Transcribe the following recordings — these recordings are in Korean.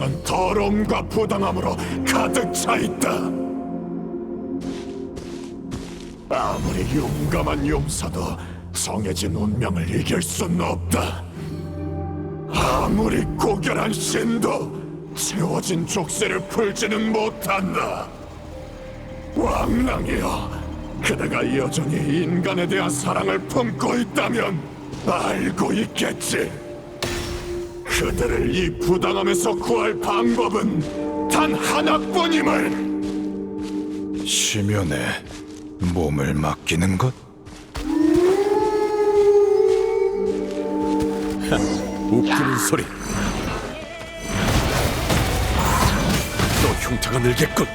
세상은 더러움과 부당함으로 가득 차 있다. 아무리 용감한 용사도 정해진 운명을 이길 수는 없다. 아무리 고결한 신도 채워진 족쇄를 풀지는 못한다. 왕랑이여, 그대가 여전히 인간에 대한 사랑을 품고 있다면 알고 있겠지. 그들을 이 부당함에서 구할 방법은 단 하나뿐임을. 심연에 몸을 맡기는 것? 웃기는 소리. 또 흉터가 늘겠군.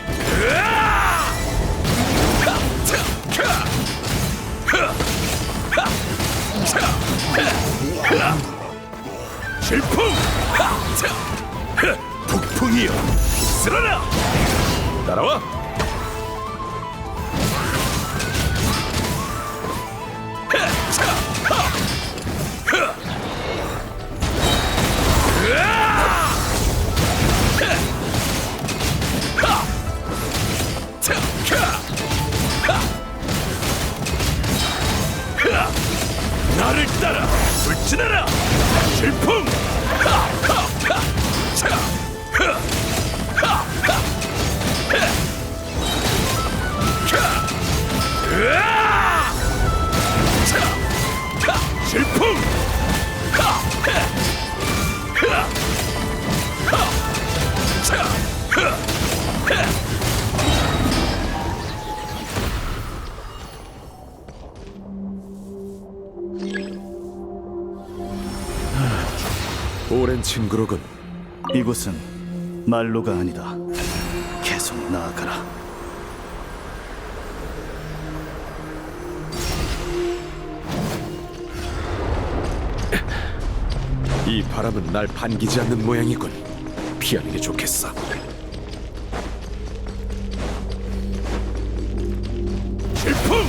질풍! 북풍이여, 쓰러라! 따라와! 나를 따라 불진하라! 질풍! 질풍! 오랜 친구로군. 이곳은 말로가 아니다. 계속 나아가라. 이 바람은 날 반기지 않는 모양이군. 피하는 게 좋겠어. 질풍!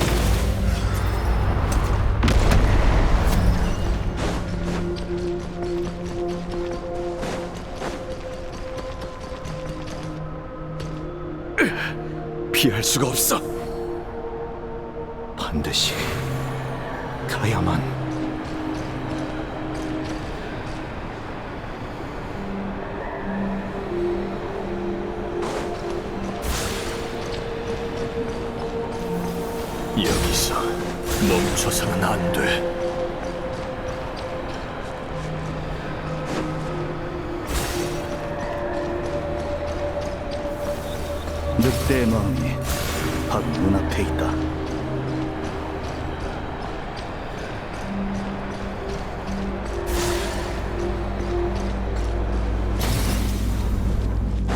피할 수가 없어. 반드시 가야만. 여기서 멈춰서는 안 돼. 늑대의 마음이 바로 눈앞에 있다.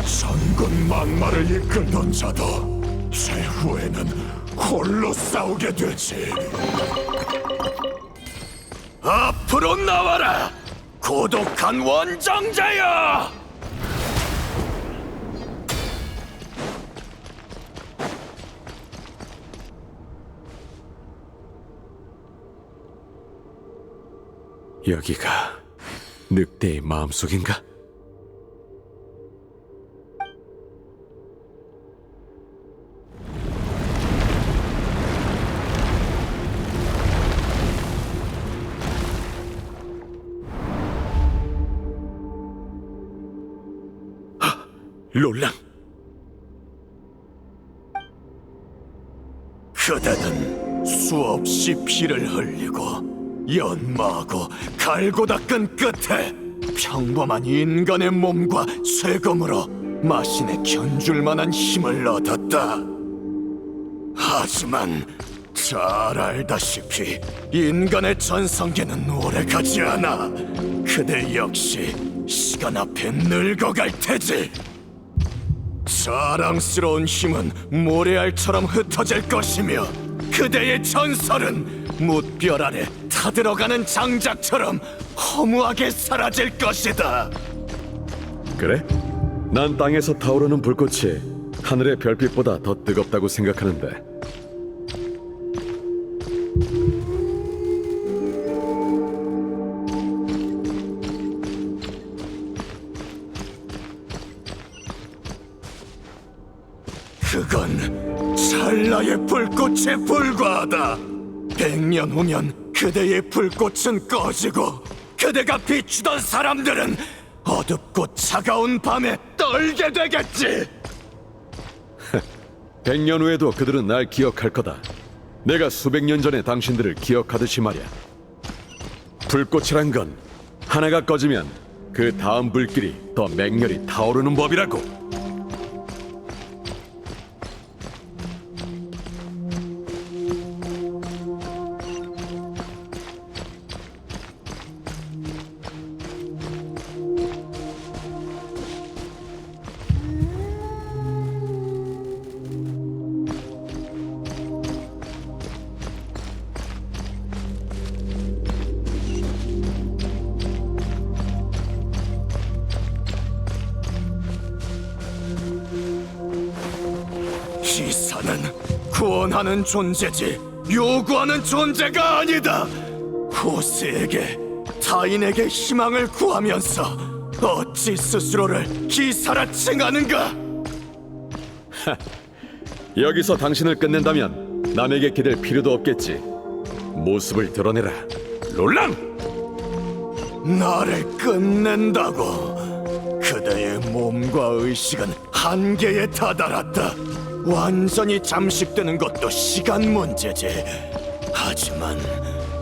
천군 만마를 이끌던 자도 최후에는 홀로 싸우게 되지. 앞으로 나와라, 고독한 원정자여! 여기가 늑대의 마음속인가? 롤랑! 그대는 수없이 피를 흘리고 연마하고 갈고 닦은 끝에 평범한 인간의 몸과 쇠검으로 마신에 견줄 만한 힘을 얻었다. 하지만 잘 알다시피 인간의 전성기는 오래가지 않아. 그대 역시 시간 앞에 늙어갈 테지. 자랑스러운 힘은 모래알처럼 흩어질 것이며 그대의 전설은 뭇별 아래 타들어가는 장작처럼 허무하게 사라질 것이다. 그래? 난 땅에서 타오르는 불꽃이 하늘의 별빛보다 더 뜨겁다고 생각하는데. 그건 찰나의 불꽃에 불과하다. 100년 후면 그대의 불꽃은 꺼지고 그대가 비추던 사람들은 어둡고 차가운 밤에 떨게 되겠지. 100년 후에도 그들은 날 기억할 거다. 내가 수백 년 전에 당신들을 기억하듯이 말이야. 불꽃이란 건 하나가 꺼지면 그 다음 불길이 더 맹렬히 타오르는 법이라고. 기사는 구원하는 존재지 요구하는 존재가 아니다. 호스에게 타인에게 희망을 구하면서 어찌 스스로를 기사라 칭하는가? 여기서 당신을 끝낸다면 남에게 기댈 필요도 없겠지. 모습을 드러내라, 롤랑! 나를 끝낸다고? 그대의 몸과 의식은 한계에 다다랐다. 완전히 잠식되는 것도 시간 문제지. 하지만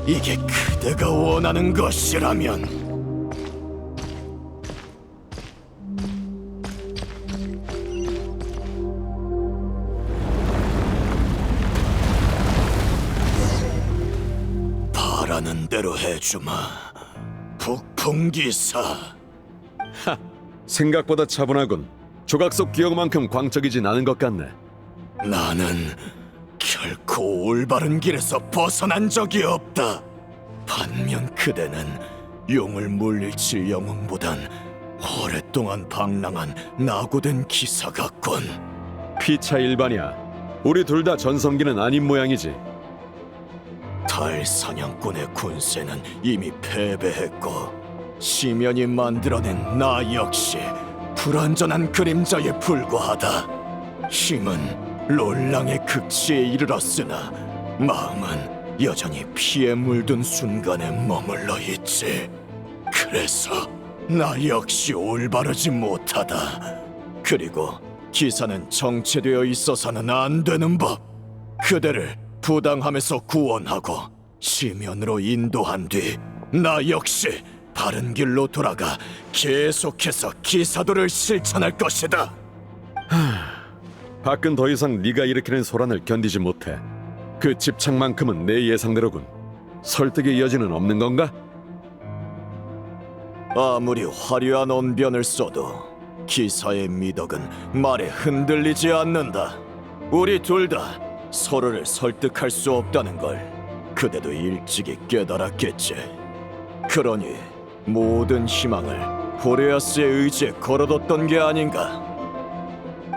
이게 그대가 원하는 것이라면 바라는 대로 해주마. 북풍기사. 생각보다 차분하군. 조각 속 기억만큼 광적이진 않은 것 같네. 나는 결코 올바른 길에서 벗어난 적이 없다. 반면 그대는 용을 물리칠 영웅보단 오랫동안 방랑한 낙오된 기사 같군. 피차 일반이야. 우리 둘 다 전성기는 아닌 모양이지. 달 사냥꾼의 군세는 이미 패배했고 시면이 만들어낸 나 역시 불완전한 그림자에 불과하다. 힘은 롤랑의 극치에 이르렀으나 마음은 여전히 피에 물든 순간에 머물러 있지. 그래서 나 역시 올바르지 못하다. 그리고 기사는 정체되어 있어서는 안 되는 법. 그대를 부당함에서 구원하고 시면으로 인도한 뒤 나 역시 바른 길로 돌아가 계속해서 기사도를 실천할 것이다. 밖은 더 이상 네가 일으키는 소란을 견디지 못해. 그 집착만큼은 내 예상대로군. 설득의 여지는 없는 건가? 아무리 화려한 언변을 써도 기사의 미덕은 말에 흔들리지 않는다. 우리 둘 다 서로를 설득할 수 없다는 걸 그대도 일찍이 깨달았겠지. 그러니 모든 희망을 보레아스의 의지에 걸어뒀던 게 아닌가.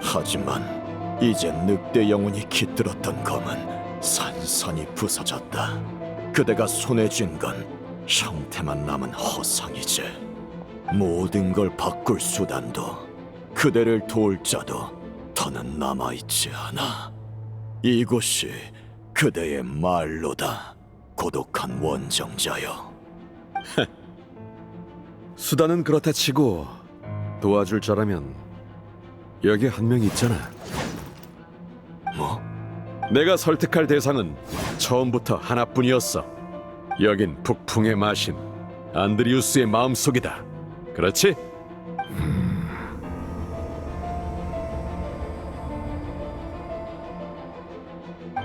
하지만 이제 늑대 영혼이 깃들었던 검은 산산이 부서졌다. 그대가 손에 쥔 건 형태만 남은 허상이지. 모든 걸 바꿀 수단도 그대를 도울 자도 더는 남아있지 않아. 이곳이 그대의 말로다. 고독한 원정자여. 수단은 그렇다 치고 도와줄 자라면 여기 한 명 있잖아. 뭐? 내가 설득할 대상은 처음부터 하나뿐이었어. 여긴 북풍의 마신 안드리우스의 마음속이다. 그렇지?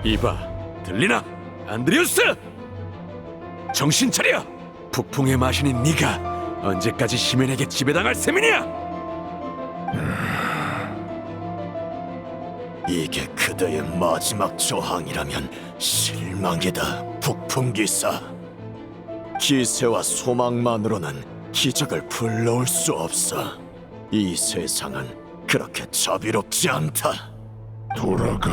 이봐, 들리나? 안드리우스! 정신 차려! 북풍의 마신인 네가 언제까지 시면에게 지배당할 셈이냐? 이게 그대의 마지막 저항이라면 실망이다, 북풍기사. 기세와 소망만으로는 기적을 불러올 수 없어. 이 세상은 그렇게 자비롭지 않다. 돌아가.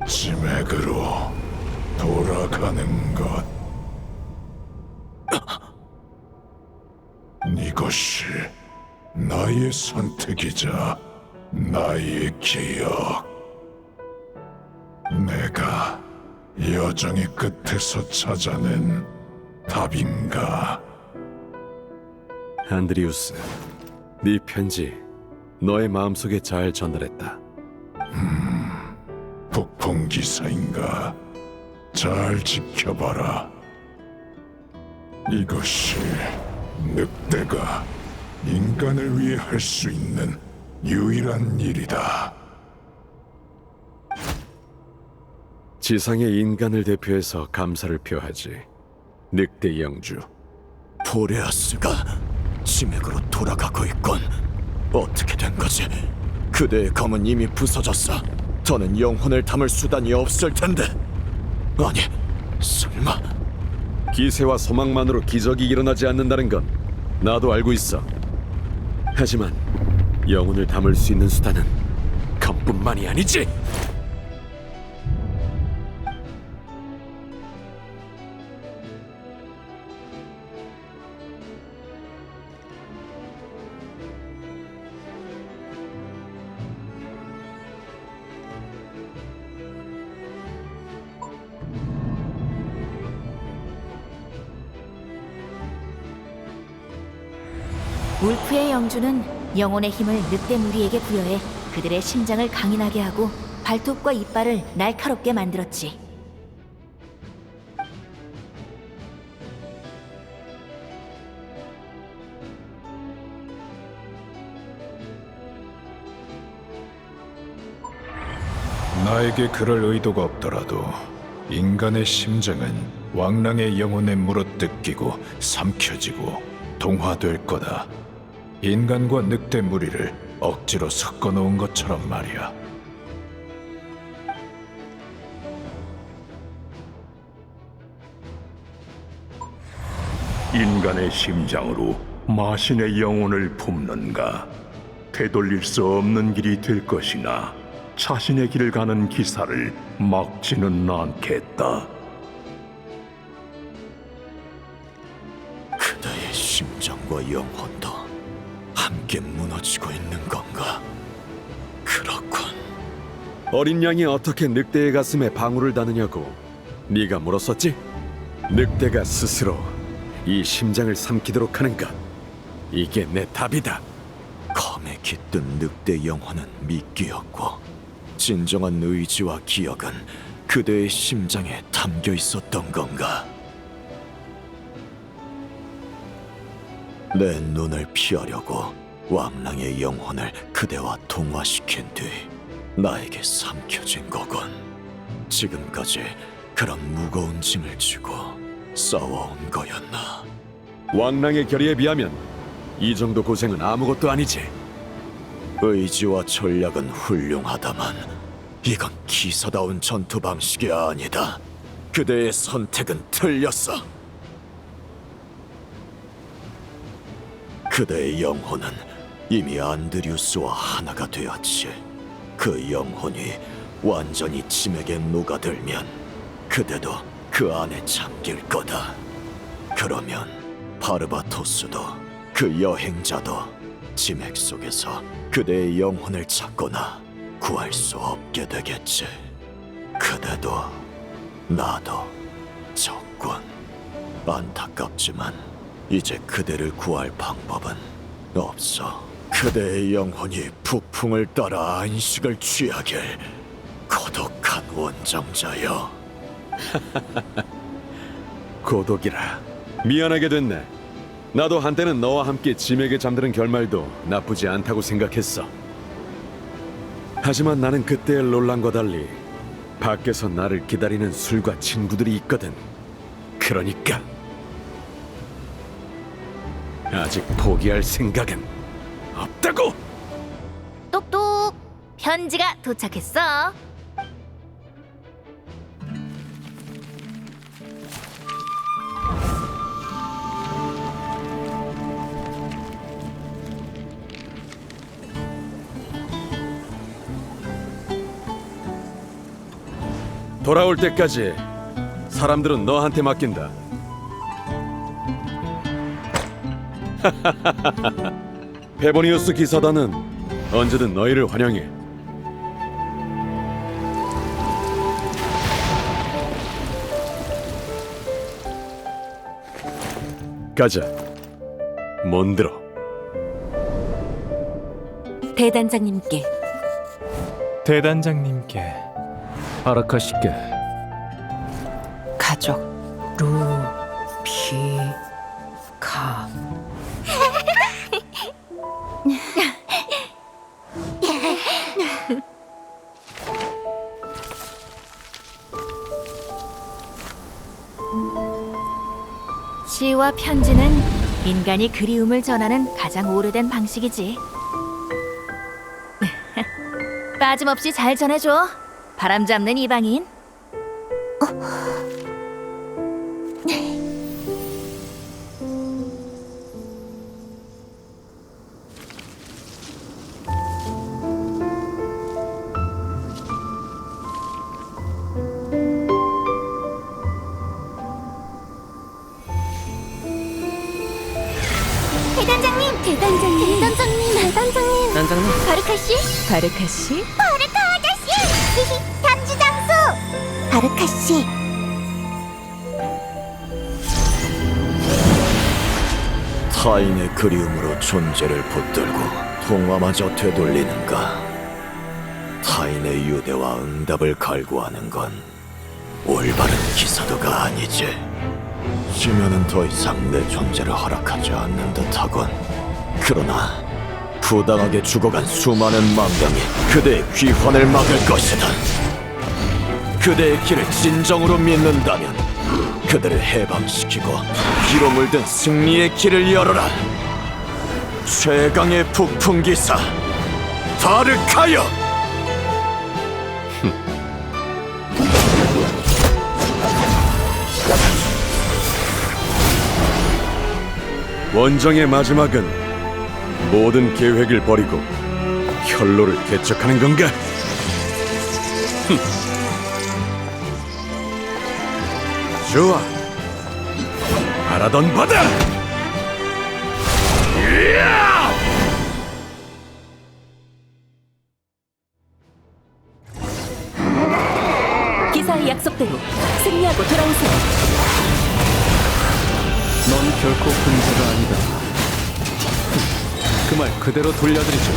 지맥으로 돌아가는 것. 이것이 나의 선택이자 나의 기억. 내가 여정의 끝에서 찾아낸 답인가? 안드리우스, 네 편지 너의 마음속에 잘 전달했다. 폭풍 기사인가? 잘 지켜봐라. 이것이 늑대가 인간을 위해 할 수 있는 유일한 일이다. 지상의 인간을 대표해서 감사를 표하지. 늑대 영주. 보레아스가 치맥으로 돌아가고 있건. 어떻게 된 거지? 그대의 검은 이미 부서졌어. 더는 영혼을 담을 수단이 없을 텐데. 아니, 설마 기세와 소망만으로 기적이 일어나지 않는다는 건 나도 알고 있어. 하지만 영혼을 담을 수 있는 수단은 검뿐만이 아니지. 울프의 영주는 영혼의 힘을 늑대 무리에게 부여해 그들의 심장을 강인하게 하고 발톱과 이빨을 날카롭게 만들었지. 나에게 그럴 의도가 없더라도 인간의 심장은 왕랑의 영혼에 물어뜯기고 삼켜지고 동화될 거다. 인간과 늑대 무리를 억지로 섞어 놓은 것처럼 말이야. 인간의 심장으로 마신의 영혼을 품는가? 되돌릴 수 없는 길이 될 것이나 자신의 길을 가는 기사를 막지는 않겠다. 그대의 심장과 영혼도 함께 무너지고 있는 건가? 그렇군. 어린 양이 어떻게 늑대의 가슴에 방울을 다느냐고 네가 물었었지? 늑대가 스스로 이 심장을 삼키도록 하는 것, 이게 내 답이다. 검에 깃든 늑대 영혼은 미끼였고 진정한 의지와 기억은 그대의 심장에 담겨 있었던 건가? 내 눈을 피하려고 왕랑의 영혼을 그대와 동화시킨 뒤 나에게 삼켜진 거군. 지금까지 그런 무거운 짐을 지고 싸워온 거였나? 왕랑의 결의에 비하면 이 정도 고생은 아무것도 아니지. 의지와 전략은 훌륭하다만 이건 기사다운 전투 방식이 아니다. 그대의 선택은 틀렸어. 그대의 영혼은 이미 안드리우스와 하나가 되었지. 그 영혼이 완전히 짐에게 녹아들면 그대도 그 안에 잠길 거다. 그러면 바르바토스도 그 여행자도 짐액 속에서 그대의 영혼을 찾거나 구할 수 없게 되겠지. 그대도 나도 적군. 안타깝지만 이제 그대를 구할 방법은 없어. 그대의 영혼이 북풍을 따라 안식을 취하길. 고독한 원정자여. 고독이라. 미안하게 됐네. 나도 한때는 너와 함께 짐에게 잠드는 결말도 나쁘지 않다고 생각했어. 하지만 나는 그때의 롤랑과 달리 밖에서 나를 기다리는 술과 친구들이 있거든. 그러니까 아직 포기할 생각은 없다고! 똑똑! 편지가 도착했어. 돌아올 때까지 사람들은 너한테 맡긴다. 페보니우스 기사단은 언제든 너희를 환영해. 가자, 몬드로. 대단장님께 대단장님께 아라카시께 가족 루피카 시와 편지는 인간이 그리움을 전하는 가장 오래된 방식이지. 빠짐없이 잘 전해줘. 바람 잡는 이방인. 대단장님, 바르카 씨, 바르카 씨 바르카 아저씨, 탐지 장소, 바르카 씨. 타인의 그리움으로 존재를 붙들고 동화마저 되돌리는가? 타인의 유대와 응답을 갈구하는 건 올바른 기사도가 아니지. 지면은 더 이상 내 존재를 허락하지 않는 듯하군. 그러나 부당하게 죽어간 수많은 망령이 그대의 귀환을 막을 것이다. 그대의 길을 진정으로 믿는다면 그들을 해방시키고 피로 물든 승리의 길을 열어라. 최강의 북풍기사 바르카여! 원정의 마지막은 모든 계획을 버리고 혈로를 개척하는 건가? 좋아, 바라던 바다! 기사의 약속대로 승리하고 돌아오세요. 넌 결코 군주가 아니다. 그 말 그대로 돌려드리죠.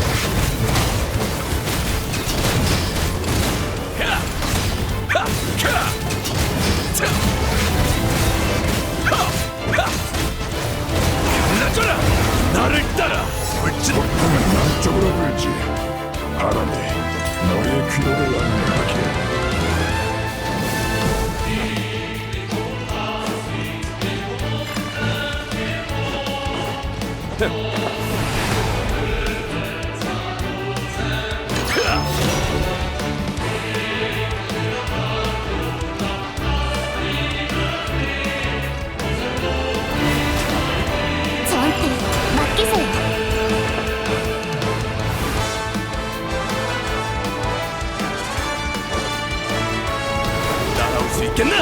나를 따라! 고통은 남쪽으로 불지. 바람이 너의 귀로를 안내하게. 저한테 맡기세요. 따라올 수 있겠나?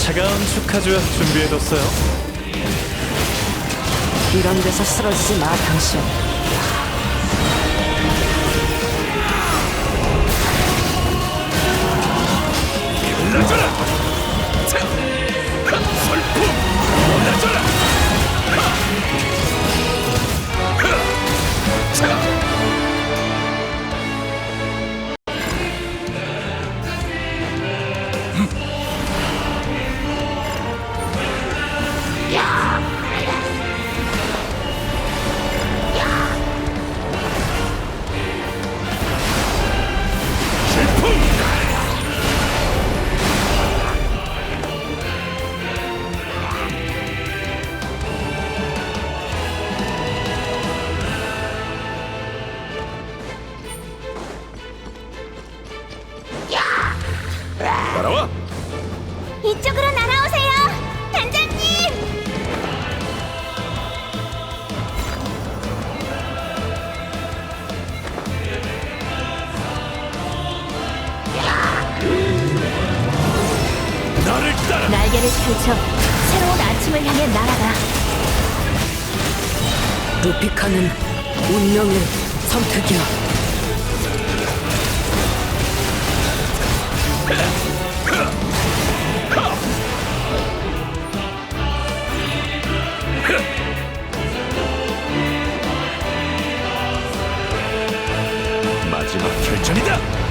차가운 축하주 준비해뒀어요. 이런 데서 쓰러지지 마 당신. 따라와! 이쪽으로 날개를 펼쳐 새로운 아침을 향해 날아가. 루피카는 운명의 선택이야. 마지막 결전이다.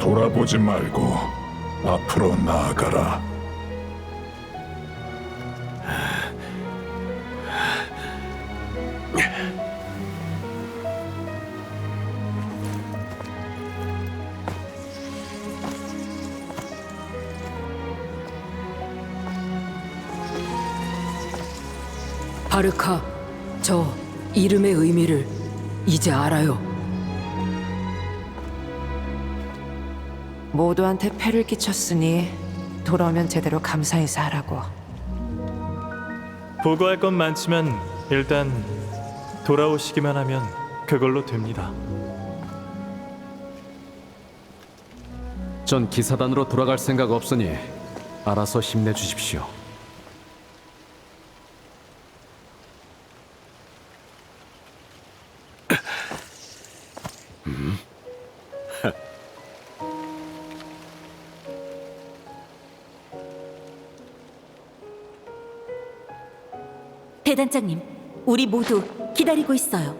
돌아보지 말고 앞으로 나아가라. 바르카, 저 이름의 의미를 이제 알아요. 모두한테 폐를 끼쳤으니 돌아오면 제대로 감사 인사하라고. 보고할 건 많지만 일단 돌아오시기만 하면 그걸로 됩니다. 전 기사단으로 돌아갈 생각 없으니 알아서 힘내주십시오. 대단장님, 우리 모두 기다리고 있어요.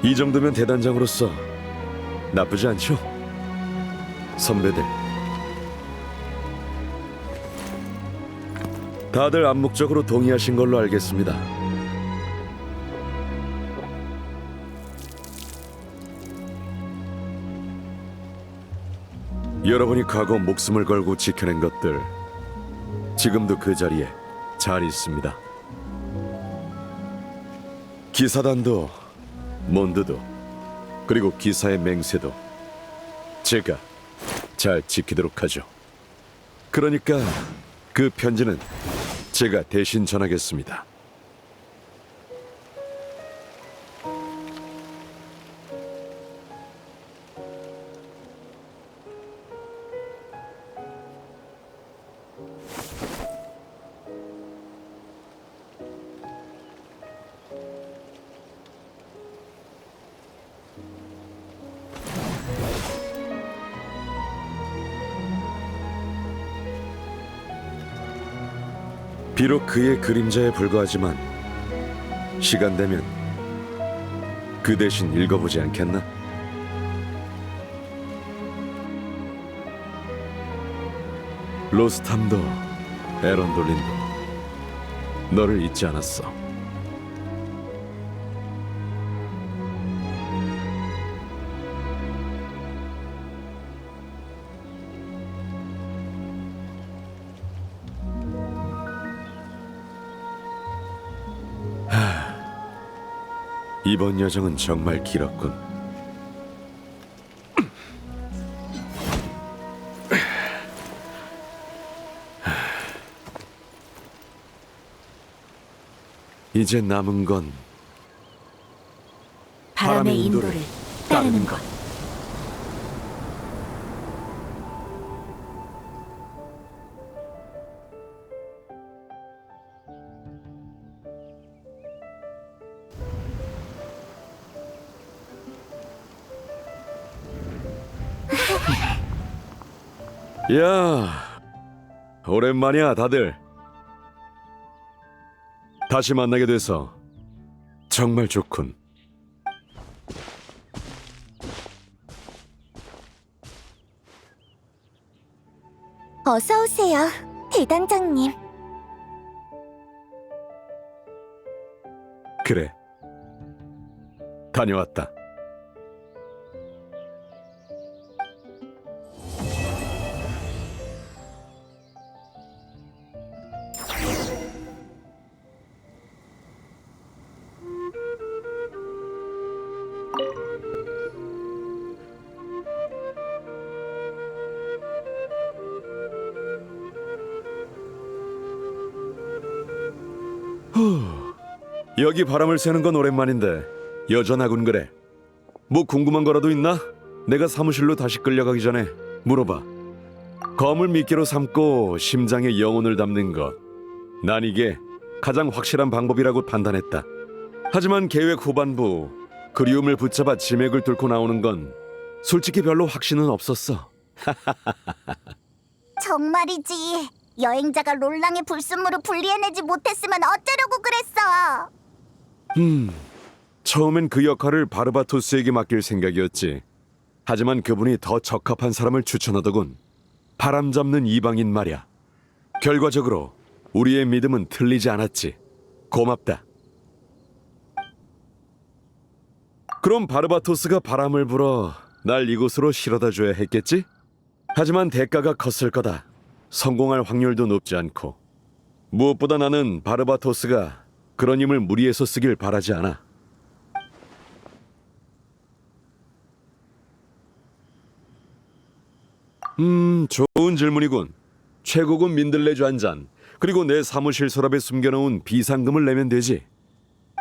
이 정도면 대단장으로서 나쁘지 않죠? 선배들, 다들 암묵적으로 동의하신 걸로 알겠습니다. 여러분이 과거 목숨을 걸고 지켜낸 것들 지금도 그 자리에 잘 있습니다. 기사단도 몬드도 그리고 기사의 맹세도 제가 잘 지키도록 하죠. 그러니까 그 편지는 제가 대신 전하겠습니다. 비록 그의 그림자에 불과하지만 시간 되면 그 대신 읽어보지 않겠나? 로스탐도 에런돌린도 너를 잊지 않았어. 이번 여정은 정말 길었군. 이제 남은 건 바람의 인도를 따르는 것. 야, 오랜만이야, 다들. 다시 만나게 돼서 정말 좋군. 어서 오세요, 대단장님. 그래. 다녀왔다. 여기 바람을 쐬는 건 오랜만인데 여전하군. 그래. 뭐 궁금한 거라도 있나? 내가 사무실로 다시 끌려가기 전에 물어봐. 검을 미끼로 삼고 심장에 영혼을 담는 것, 난 이게 가장 확실한 방법이라고 판단했다. 하지만 계획 후반부 그리움을 붙잡아 지맥을 뚫고 나오는 건 솔직히 별로 확신은 없었어. 정말이지. 여행자가 롤랑의 불순물을 분리해내지 못했으면 어쩌려고 그랬어. 처음엔 그 역할을 바르바토스에게 맡길 생각이었지. 하지만 그분이 더 적합한 사람을 추천하더군. 바람 잡는 이방인 말이야. 결과적으로 우리의 믿음은 틀리지 않았지. 고맙다. 그럼 바르바토스가 바람을 불어 날 이곳으로 실어다 줘야 했겠지? 하지만 대가가 컸을 거다. 성공할 확률도 높지 않고. 무엇보다 나는 바르바토스가 그런 힘을 무리해서 쓰길 바라지 않아. 좋은 질문이군. 최고급 민들레주 한 잔, 그리고 내 사무실 서랍에 숨겨놓은 비상금을 내면 되지.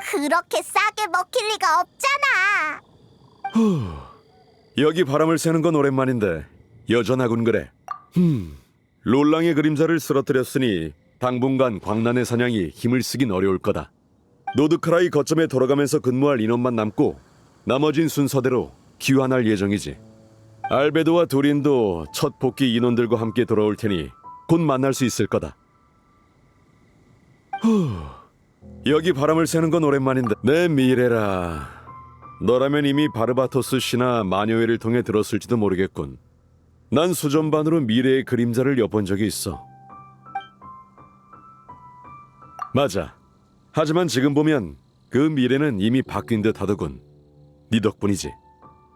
그렇게 싸게 먹힐 리가 없잖아. 여기 바람을 쐬는 건 오랜만인데 여전하군. 그래. 롤랑의 그림자를 쓰러뜨렸으니 당분간 광란의 사냥이 힘을 쓰긴 어려울 거다. 노드크라이 거점에 돌아가면서 근무할 인원만 남고 나머진 순서대로 귀환할 예정이지. 알베도와 도린도 첫 복귀 인원들과 함께 돌아올 테니 곧 만날 수 있을 거다. 여기 바람을 쐬는 건 오랜만인데 내 미래라. 너라면 이미 바르바토스 씨나 마녀회를 통해 들었을지도 모르겠군. 난 수전반으로 미래의 그림자를 엿본 적이 있어. 맞아. 하지만 지금 보면 그 미래는 이미 바뀐 듯 하더군. 네 덕분이지.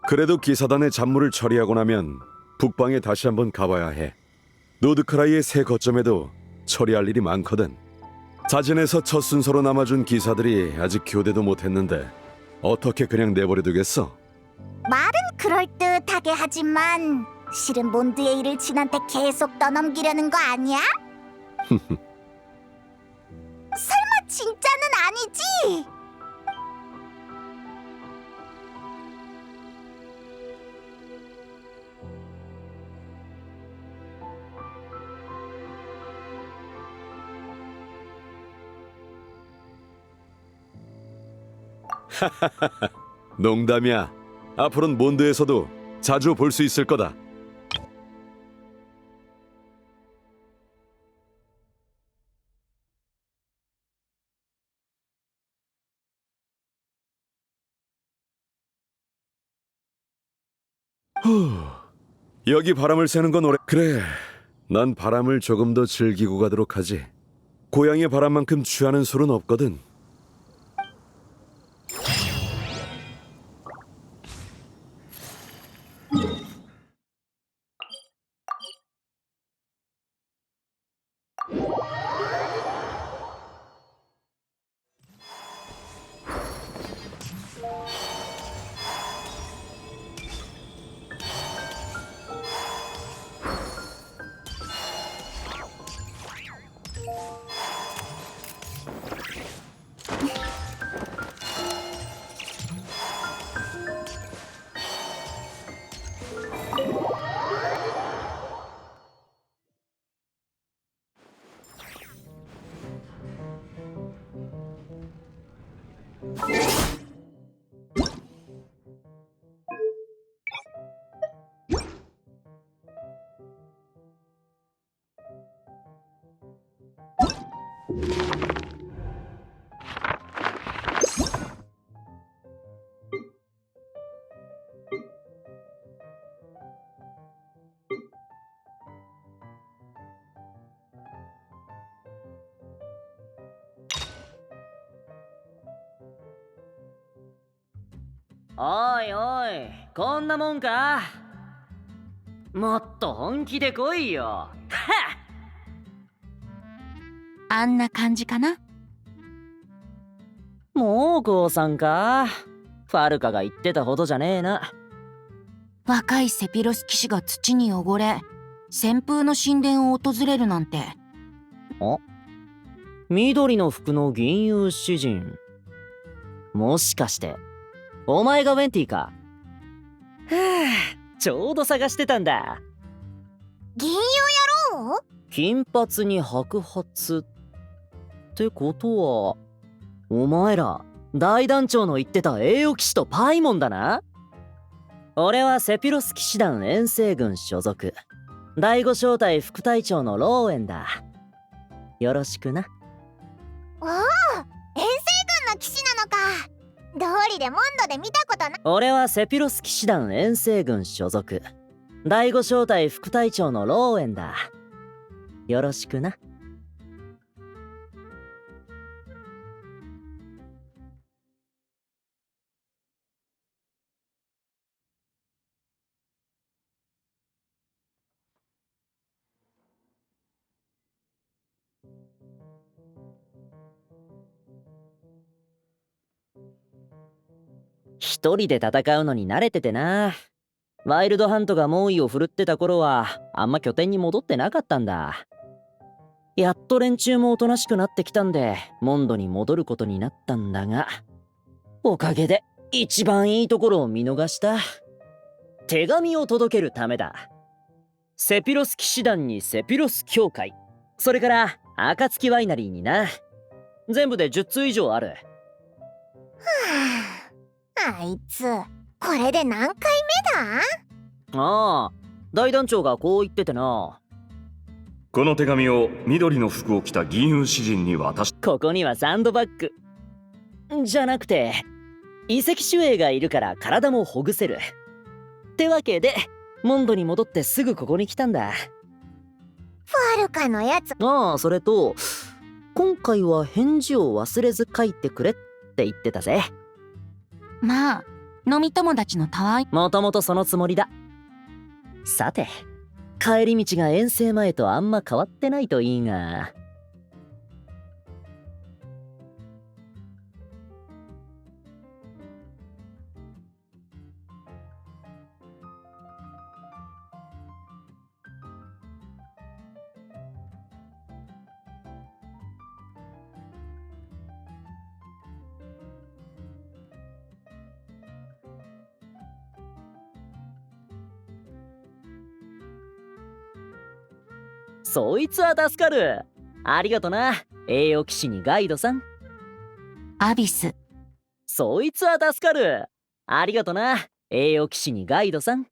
그래도 기사단의 잡무를 처리하고 나면 북방에 다시 한번 가봐야 해. 노드크라이의 새 거점에도 처리할 일이 많거든. 자진해서 첫 순서로 남아준 기사들이 아직 교대도 못했는데 어떻게 그냥 내버려두겠어? 말은 그럴듯하게 하지만 실은 몬드의 일을 진한테 계속 떠넘기려는 거 아니야? 설마 진짜는 아니지? 농담이야. 앞으로는 몬드에서도 자주 볼 수 있을 거다. 여기 바람을 쐬는 건 오래... 그래, 난 바람을 조금 더 즐기고 가도록 하지. 고향의 바람만큼 취하는 술은 없거든. おいおい、こんなもんか。もっと本気で来いよ。はっ。あんな感じかな。もう降参か。ファルカが言ってたほどじゃねえな。若いセピロス騎士が土に汚れ、旋風の神殿を訪れるなんて。あ、緑の服の銀融詩人。もしかしてお前がウェンティか。はあ、ちょうど探してたんだ。銀融野郎？金髪に白髪ってことは、お前ら大団長の言ってた栄誉騎士とパイモンだな。俺はセピロス騎士団遠征軍所属、第5小隊副隊長のローエンだ。よろしくな。おお、遠征軍の騎士なのか。道理でモンドで見たことな。俺はセピロス騎士団遠征軍所属、第5小隊副隊長のローエンだ。よろしくな。一人で戦うのに慣れててな。ワイルドハントが猛威を振るってた頃はあんま拠点に戻ってなかったんだ。やっと連中もおとなしくなってきたんでモンドに戻ることになったんだが、おかげで一番いいところを見逃した。手紙を届けるためだ。セピロス騎士団にセピロス教会、それから暁ワイナリーにな。全部で10通以上ある。あいつ、これで何回目だ？ああ、大団長がこう言っててな。この手紙を緑の服を着た銀融詩人に渡し。ここにはサンドバッグじゃなくて、遺跡守衛がいるから体もほぐせるってわけで、モンドに戻ってすぐここに来たんだ。ファルカのやつ。ああ、それと今回は返事を忘れず書いてくれって言ってたぜ。まあ、飲み友達のたわい。もともとそのつもりだ。さて、帰り道が遠征前とあんま変わってないといいが。そいつは助かる。ありがとな、栄誉騎士にガイドさん。アビス。そいつは助かる。ありがとな、栄誉騎士にガイドさん。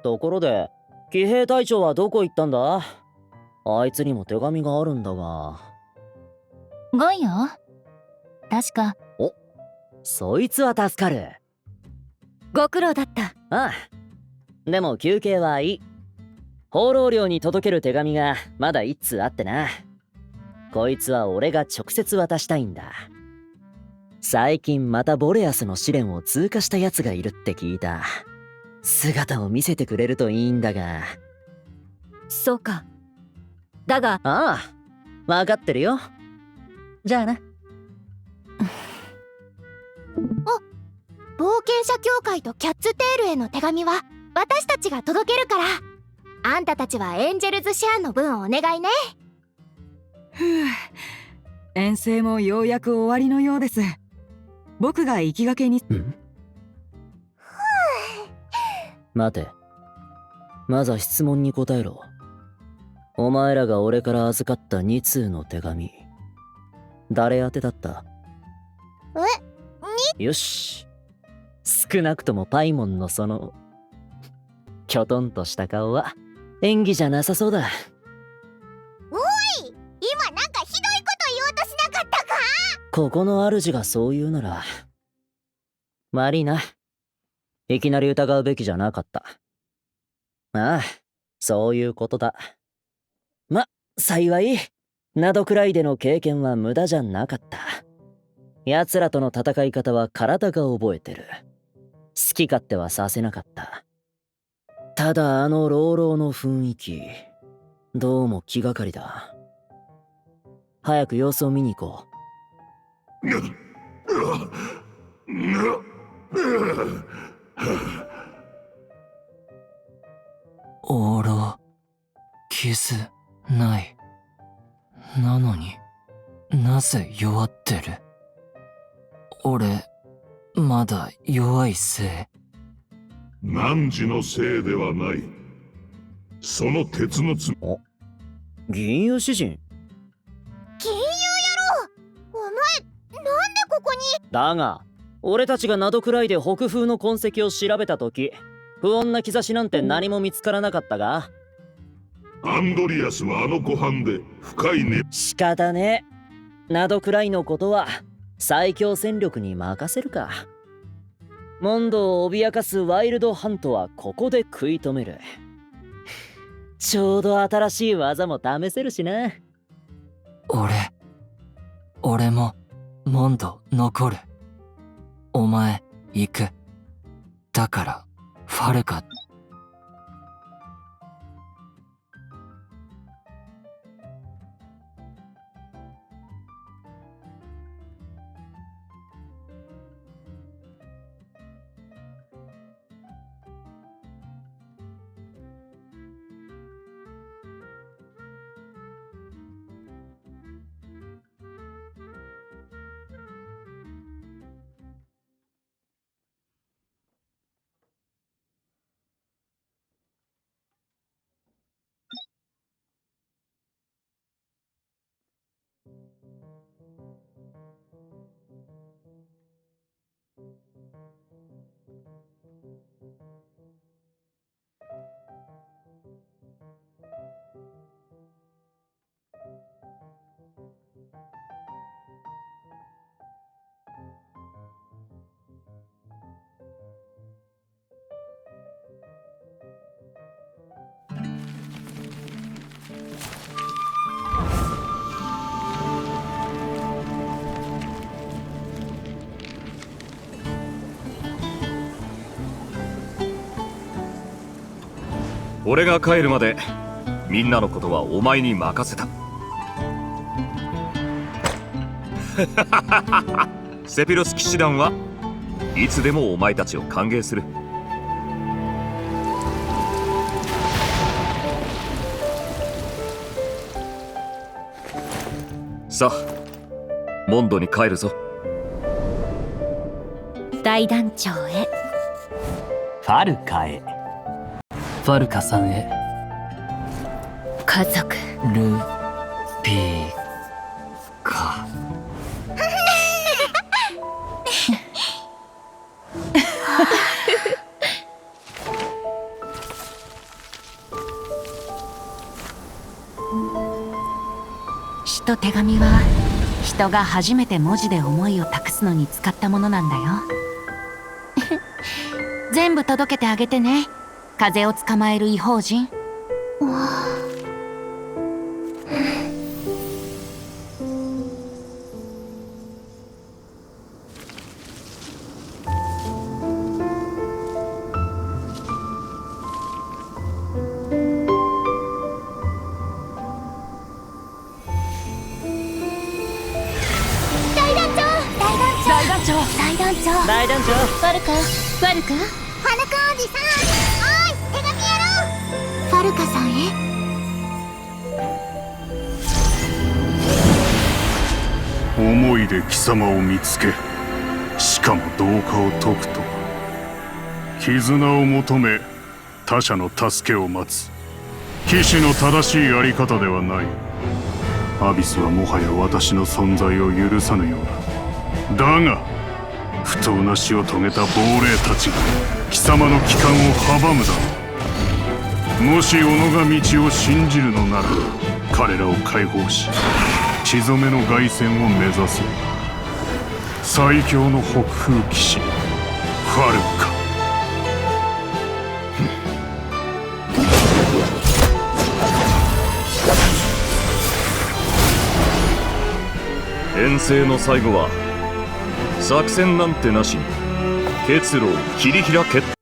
ところで、騎兵隊長はどこ行ったんだ？あいつにも手紙があるんだが。ゴイよ。確か。お、そいつは助かる。ご苦労だった。ああ。でも休憩はいい。放浪領に届ける手紙がまだ一通あってな。こいつは俺が直接渡したいんだ。最近またボレアスの試練を通過したやつがいるって聞いた。姿を見せてくれるといいんだが。そうか。だが。ああ、分かってるよ。じゃあな。冒険者協会とキャッツテールへの手紙は私たちが届けるから、あんたたちはエンジェルズシェアの分をお願いね。遠征もようやく終わりのようです。僕が行きがけに。待て。まずは質問に答えろ。お前らが俺から預かった2通の手紙。誰宛てだった？よし。少なくともパイモンのそのきょとんとした顔は演技じゃなさそうだ。おい、今なんかひどいこと言おうとしなかったか？ここの主がそう言うなら悪いな。いきなり疑うべきじゃなかった。ああ、そういうことだ。ま、幸いナドくらいでの経験は無駄じゃなかった。奴らとの戦い方は体が覚えてる。好き勝手はさせなかった。ただあの朗々の雰囲気、どうも気がかりだ。早く様子を見に行こう。オーロ傷ない。なのになぜ弱ってる？俺まだ弱いせい？汝のせいではない。その鉄のつお、銀融詩人。金融野郎、お前なんでここに？だが俺たちがナドくらいで北風の痕跡を調べた時、不穏な兆しなんて何も見つからなかったが。アンドリアスはあの湖畔で深いね。仕方ねえ。ナドくらいのことは最強戦力に任せるか。モンドを脅かすワイルドハントはここで食い止める。ちょうど新しい技も試せるしな。俺もモンド残る。お前行く。だからファルカ。俺が帰るまでみんなのことはお前に任せた。セピロス騎士団はいつでもお前たちを歓迎する。さあモンドに帰るぞ。大団長へ。ファルカへ。ファルカさんへ。家族ルピーカ。詩と手紙は人が初めて文字で思いを託すのに使ったものなんだよ。全部届けてあげてね、風を捕まえる異邦人。大団長。ファルカ、ファルカ、ファルカおじさん、おい、手紙やろう。ファルカさんへ。思いで貴様を見つけ、しかも同化を解くとは、絆を求め他者の助けを待つ騎士の正しいやり方ではない。アビスはもはや私の存在を許さぬようだ。だが不当な死を遂げた亡霊たちが貴様の帰還を阻むだろう。もし小野が道を信じるのなら、彼らを解放し血染めの凱旋を目指せ。最強の北風騎士ファルカ。遠征の最後は作戦なんてなしに結露を切り開けって